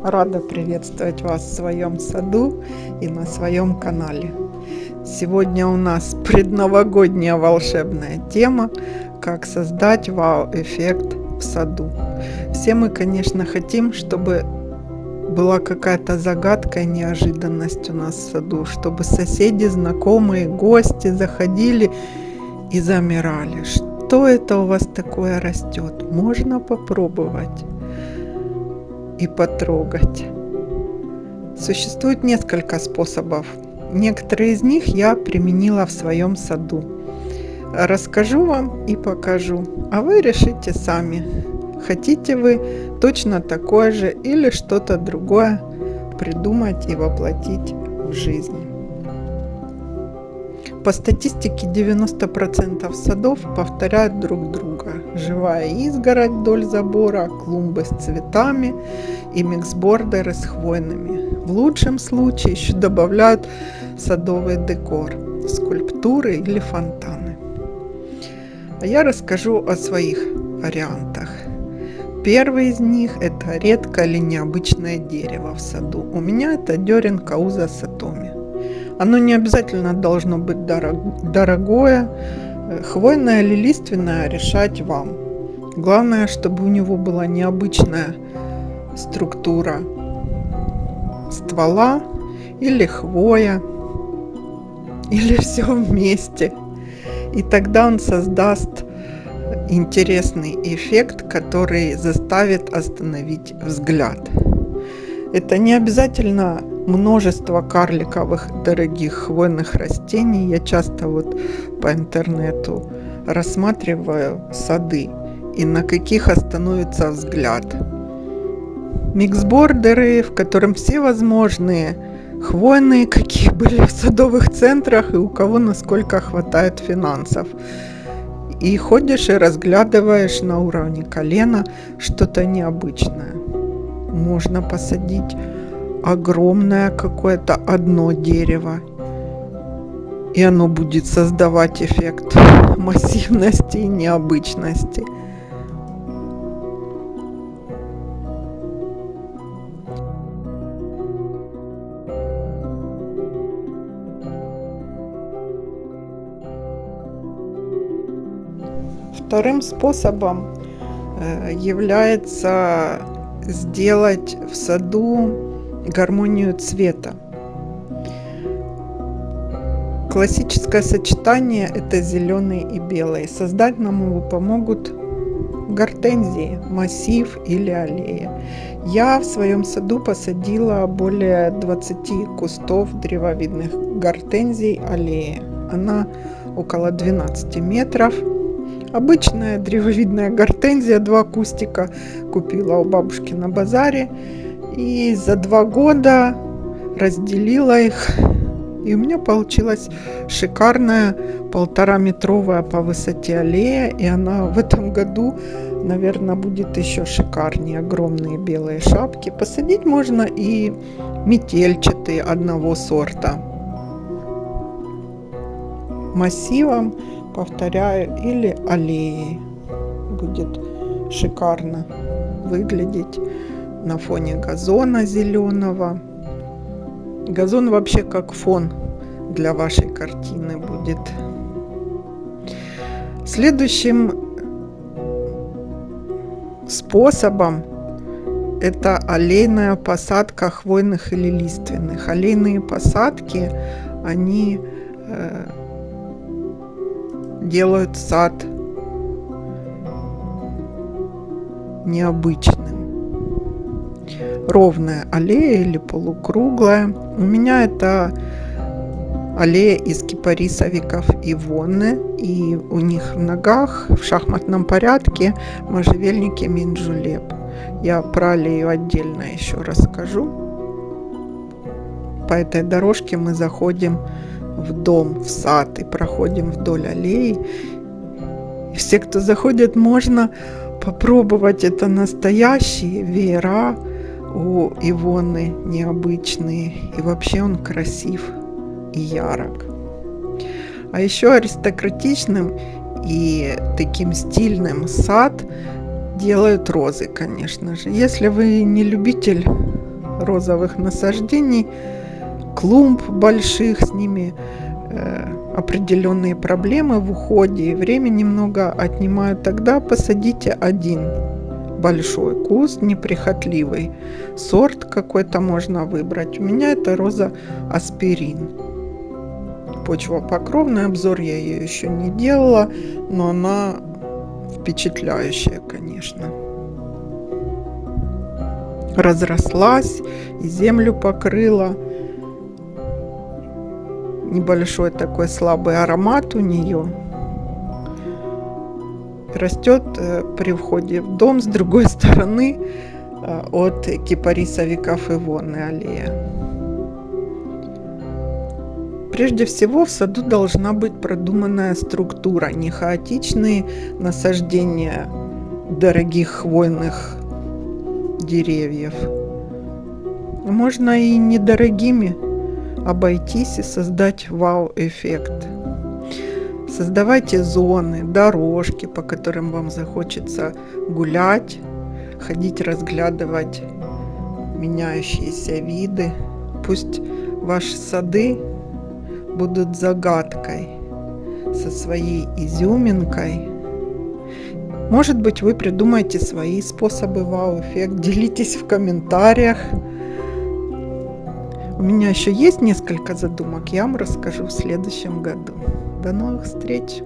Рада приветствовать вас в своем саду и на своем канале. Сегодня у нас предновогодняя волшебная тема «Как создать вау-эффект в саду». Все мы, конечно, хотим, чтобы была какая-то загадка и неожиданность у нас в саду, чтобы соседи, знакомые, гости заходили и замирали. Что это у вас такое растет? Можно попробовать и потрогать. Существует несколько способов. Некоторые из них я применила в своем саду. Расскажу вам и покажу, а вы решите сами, хотите вы точно такое же или что-то другое придумать и воплотить в жизнь. По статистике 90% садов повторяют друг друга. Живая изгородь вдоль забора, клумбы с цветами и миксбордеры с хвойными. В лучшем случае еще добавляют садовый декор, скульптуры или фонтаны. А я расскажу о своих вариантах. Первый из них – это редкое или необычное дерево в саду. У меня это дерен Кауза Сатоми. Оно не обязательно должно быть дорогое, хвойное или лиственное решать вам. Главное, чтобы у него была необычная структура ствола или хвоя, или все вместе. И тогда он создаст интересный эффект, который заставит остановить взгляд. Это не обязательно множество карликовых дорогих хвойных растений. Я часто по интернету рассматриваю сады и на каких остановится взгляд. Миксбордеры, в котором все возможные хвойные, какие были в садовых центрах и у кого насколько хватает финансов. И ходишь и разглядываешь на уровне колена что-то необычное. Можно посадить огромное какое-то одно дерево, и оно будет создавать эффект массивности и необычности. Вторым способом является сделать в саду гармонию цвета. Классическое сочетание – это зеленый и белый. Создать нам его помогут гортензии, массив или аллея. Я в своем саду посадила более 20 кустов древовидных гортензий аллеи. Она около 12 метров. Обычная древовидная гортензия, 2 кустика, купила у бабушки на базаре. И за 2 года разделила их. И у меня получилась шикарная 1,5-метровая по высоте аллея. И она в этом году, наверное, будет еще шикарнее. Огромные белые шапки. Посадить можно и метельчатые одного сорта. Массивом, повторяю, или аллеей. Будет шикарно выглядеть на фоне газона зеленого. Газон вообще как фон для вашей картины будет. Следующим способом это аллейная посадка хвойных или лиственных. Аллейные посадки, они делают сад необычным. Ровная аллея или полукруглая. У меня это аллея из кипарисовиков ивонны, и у них в ногах в шахматном порядке можжевельники минджулеп. Я про аллею отдельно еще расскажу. По этой дорожке мы заходим в дом, в сад и проходим вдоль аллеи. И все, кто заходит, можно попробовать. Это настоящие веера у ивонны, необычные. И вообще он красив и ярок. А еще аристократичным и таким стильным сад делают розы, конечно же. Если вы не любитель розовых насаждений, клумб больших, с ними определенные проблемы в уходе, и время немного отнимают, тогда посадите один большой куст, неприхотливый сорт какой-то можно выбрать. У меня это роза аспирин. Почвопокровный, обзор я ее еще не делала, но она впечатляющая, конечно. Разрослась и землю покрыла. Небольшой такой слабый аромат у нее. Растет при входе в дом с другой стороны от кипарисовиков Ивонны аллея. Прежде всего в саду должна быть продуманная структура, не хаотичные насаждения дорогих хвойных деревьев. Можно и недорогими обойтись и создать вау-эффект. Создавайте зоны, дорожки, по которым вам захочется гулять, ходить, разглядывать меняющиеся виды. Пусть ваши сады будут загадкой, со своей изюминкой. Может быть, вы придумаете свои способы вау-эффект, делитесь в комментариях. У меня еще есть несколько задумок, я вам расскажу в следующем году. До новых встреч!